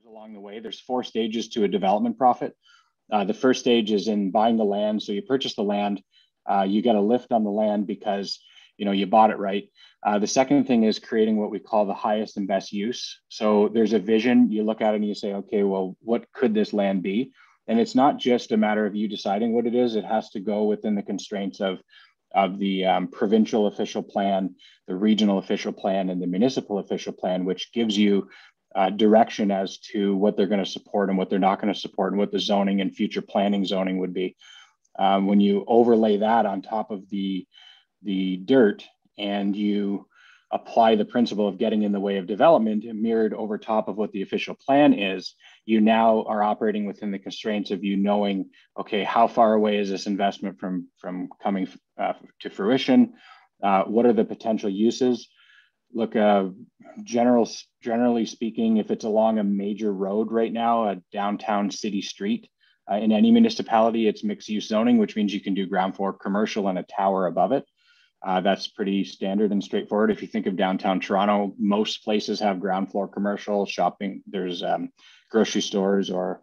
along the way. There's 4 stages to a development profit. The first stage is in buying the land. So you purchase the land, you get a lift on the land because you bought it right. The second thing is creating what we call the highest and best use. So there's a vision. You look at it and you say, okay, well, what could this land be? And it's not just a matter of you deciding what it is. It has to go within the constraints of the provincial official plan, the regional official plan, and the municipal official plan, which gives you direction as to what they're going to support and what they're not going to support, and what the zoning and future planning zoning would be. When you overlay that on top of the dirt and you apply the principle of getting in the way of development mirrored over top of what the official plan is, you now are operating within the constraints of knowing, okay, how far away is this investment from coming to fruition? What are the potential uses? Look, generally speaking, if it's along a major road right now, a downtown city street, in any municipality, it's mixed use zoning, which means you can do ground floor commercial and a tower above it. That's pretty standard and straightforward. If you think of downtown Toronto, most places have ground floor commercial shopping. There's grocery stores or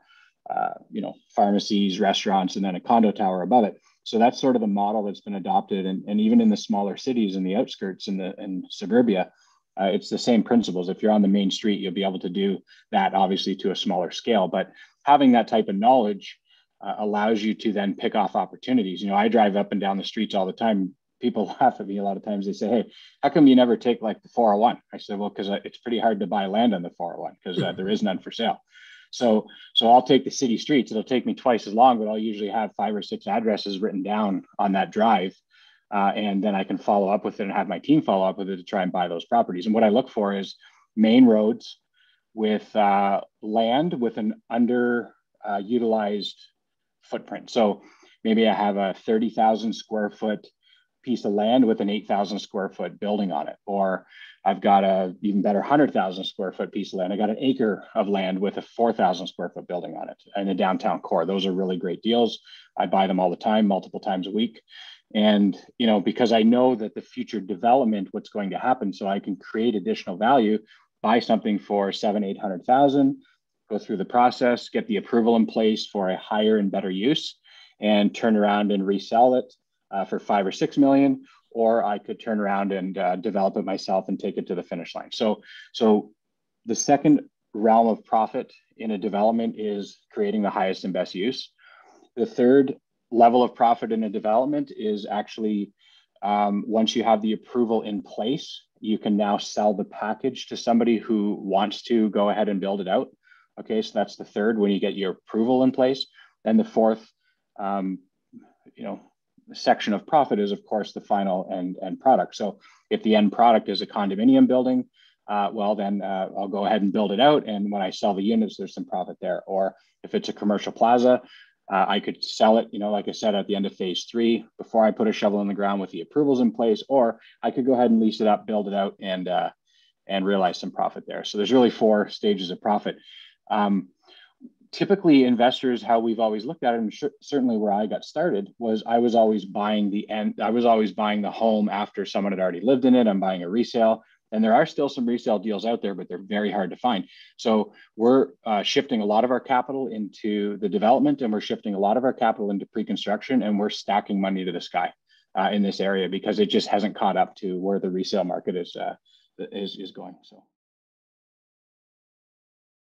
pharmacies, restaurants, and then a condo tower above it. So that's sort of the model that's been adopted, and even in the smaller cities in the outskirts and suburbia, it's the same principles. If you're on the main street, you'll be able to do that, obviously to a smaller scale. But having that type of knowledge allows you to then pick off opportunities. I drive up and down the streets all the time. People laugh at me a lot of times. They say, hey, how come you never take like the 401? I said, well, because it's pretty hard to buy land on the 401 because there is none for sale. So I'll take the city streets. It'll take me twice as long, but I'll usually have 5 or 6 addresses written down on that drive. And then I can follow up with it and have my team follow up with it to try and buy those properties. And what I look for is main roads with land with an underutilized footprint. So maybe I have a 30,000 square foot piece of land with an 8,000 square foot building on it. Or I've got a even better 100,000 square foot piece of land. I got an acre of land with a 4,000 square foot building on it in a downtown core. Those are really great deals. I buy them all the time, multiple times a week. And, because I know that the future development, what's going to happen, so I can create additional value, buy something for 700,000-800,000, go through the process, get the approval in place for a higher and better use, and turn around and resell it for 5 or 6 million, or I could turn around and develop it myself and take it to the finish line. So the second realm of profit in a development is creating the highest and best use. The third level of profit in a development is actually once you have the approval in place, you can now sell the package to somebody who wants to go ahead and build it out. Okay, so that's the third, when you get your approval in place. Then the fourth, section of profit is, of course, the final end product. So if the end product is a condominium building, then I'll go ahead and build it out. And when I sell the units, there's some profit there. Or if it's a commercial plaza, I could sell it, like I said, at the end of phase 3 before I put a shovel in the ground with the approvals in place, or I could go ahead and lease it up, build it out, and realize some profit there. So there's really 4 stages of profit. Typically, investors, how we've always looked at it, and certainly where I got started, was I was always buying the home after someone had already lived in it. I'm buying a resale. And there are still some resale deals out there, but they're very hard to find. So we're shifting a lot of our capital into the development, and we're shifting a lot of our capital into pre-construction, and we're stacking money to the sky in this area because it just hasn't caught up to where the resale market is going. So.